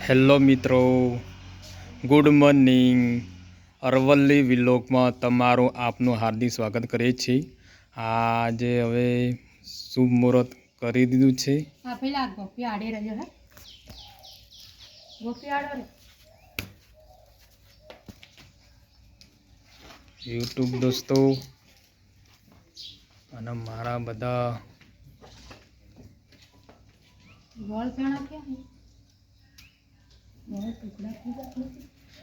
Hello મિત્રો, good morning. Aravalli વિલોગમાં તમારું આપનું હાર્દિક સ્વાગત કરીએ છીએ. આજે હવે શુભ મુહૂર્ત કરી દીધું છે. યુટ્યુબ દોસ્તો અને મારા બધા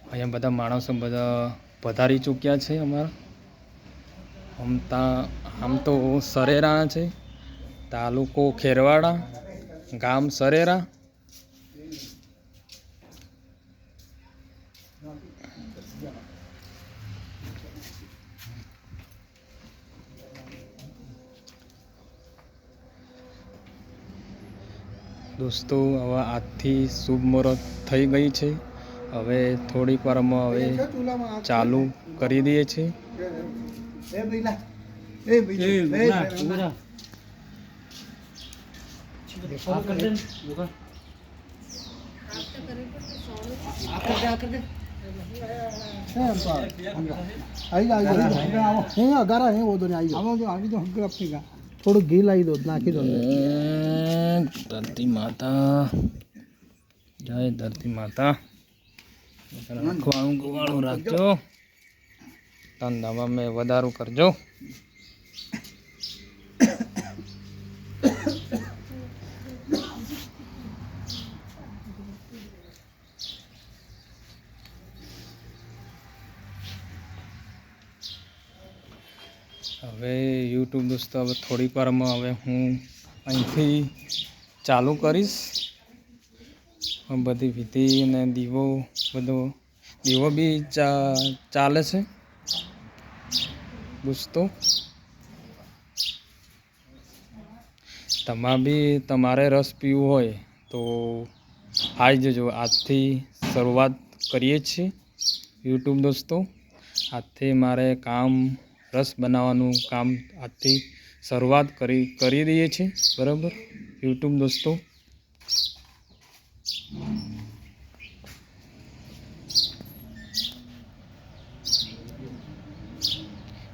અહીંયા બધા માણસો બધા પધારી ચૂક્યા છે. અમારા આમ તો સરેરા છે, તાલુકો ખેરવાડા, ગામ સરેરા. દોસ્તો હવે આજથી શુભ મુહૂર્ત થઈ ગઈ છે. હવે થોડીક વારમાં હવે ચાલુ કરી દઈએ છીએ. થોડું ઘી લાવી દો, નાખી દો. ધરતી માતા, જય ધરતી માતા. ગોવાળું રાખજો, ધંધામાં મેં વધારો કરજો. હવે યુટ્યુબ દોસ્તો હવે થોડીક વારમાં હવે હું અહીંથી ચાલુ કરીશ. બધી વિધિ અને દીવો બી ચાલે છે દોસ્તો. તમારે રસ પીવું હોય તો આવી જજો. આજથી શરૂઆત કરીએ છીએ યુટ્યુબ દોસ્તો. આજથી મારે રસ બનાવવાનું કામ આજથી શરૂઆત કરી દઈએ છીએ. બરાબર યુટ્યુબ દોસ્તો.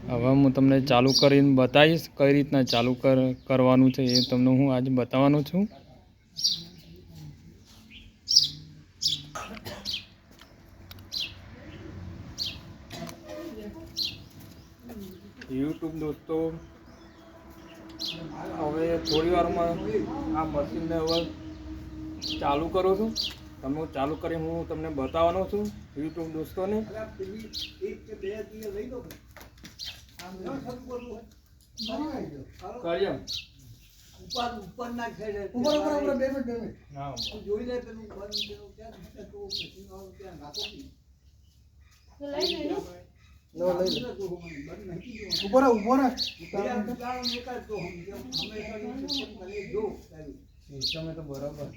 હવે હું તમને ચાલુ કરીને બતાવીશ કઈ રીતના ચાલુ કરવાનું છે. એ તમને હું આજે બતાવવાનો છું. યુટ્યુબ દોસ્તો હવે થોડી વારમાં આ મશીનને હવે ચાલુ કરું છું. તમે ચાલુ કરી હું તમને બતાવવાનો છું યુટ્યુબ દોસ્તોને. તમે તો બરાબર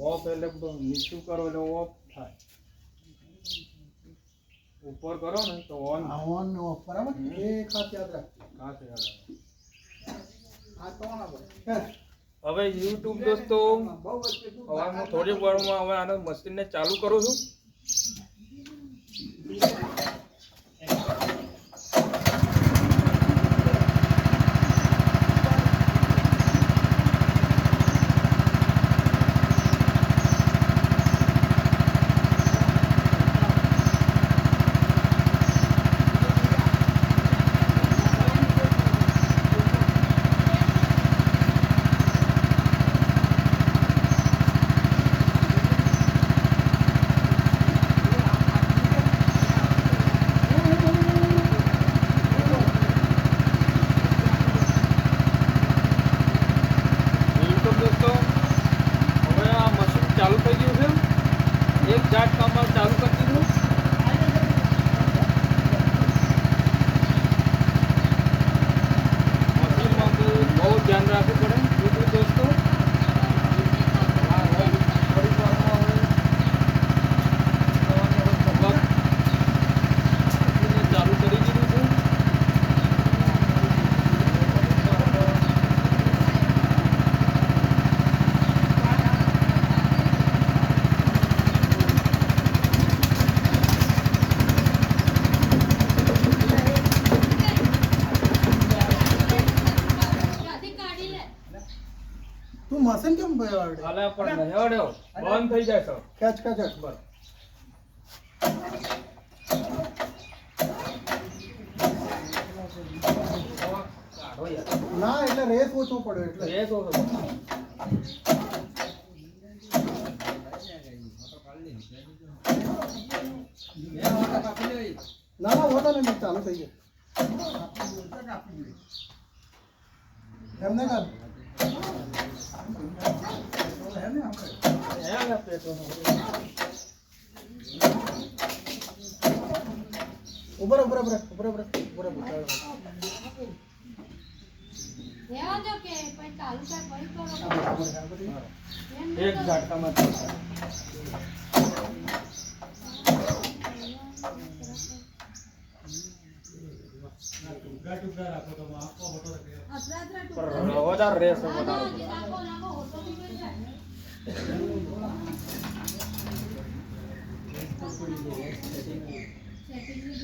ઓફ એટલે નીચું કરો એટલે ઓફ થાય, ઉપર કરો ને તો ઓન ઓફ બરાબર. એ ખાસ યાદ રાખજો. હવે યુટ્યુબ દોસ્તો હવે હું થોડી વારમાં હવે આને મશીનને ચાલુ કરું છું. એક જાત કામમાં ચાલુ કરી દીધું. મશીનમાં બહુ ધ્યાન રાખવું પડે યુટ્યુબ દોસ્તો. ચાલુ કરી દીધું છે. ભાઈ આવડે હાલે પણ નહીં આવડ્યો. બંધ થઈ જાય સર. ખેંચ ખેંચ બસ કાઢો યાર. ના એટલે રેસ ઓછો પડ્યો એટલે એ તો ના ના હોતા નહીં ચાલુ થઈ જાય એમને કાઢ ઉભર ઉભર ઉભર ઉભર ઉભર ઉભર ઉભર રહેવા દો કે પછી ચાલુ થાય ફરી કરો. એમ એક નહીં ઝાટકામાં અથડાથડા પર ટુકડા. વધારે રહેશે ના, વધારે. ના, નાખો, નાખો, હોતો બી થઈ જાય. સેટિંગ બી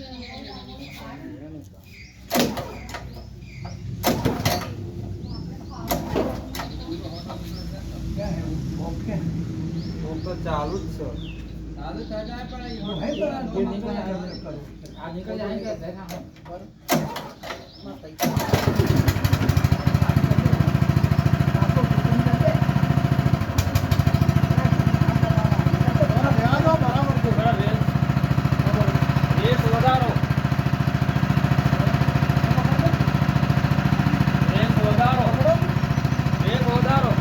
ઓકે તો ચાલુ જ છે. રેસ વધારો. રેસ વધારો. રેસ વધારો.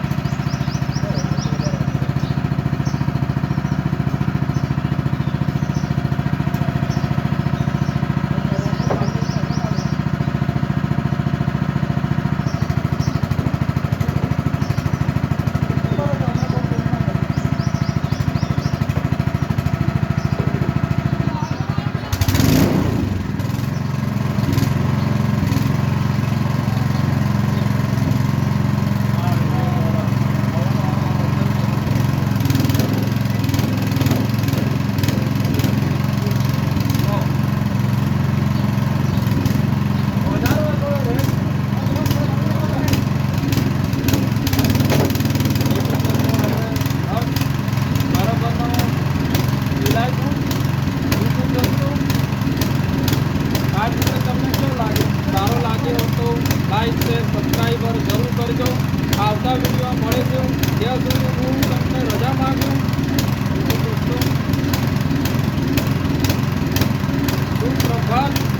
સબસ્ક્રાઈબર જરૂર કરજો. આવતા વિડીયો મળે છે ત્યાં સુધી હું તમને રજા માંગુ દોસ્તો. સુપ્રભાત.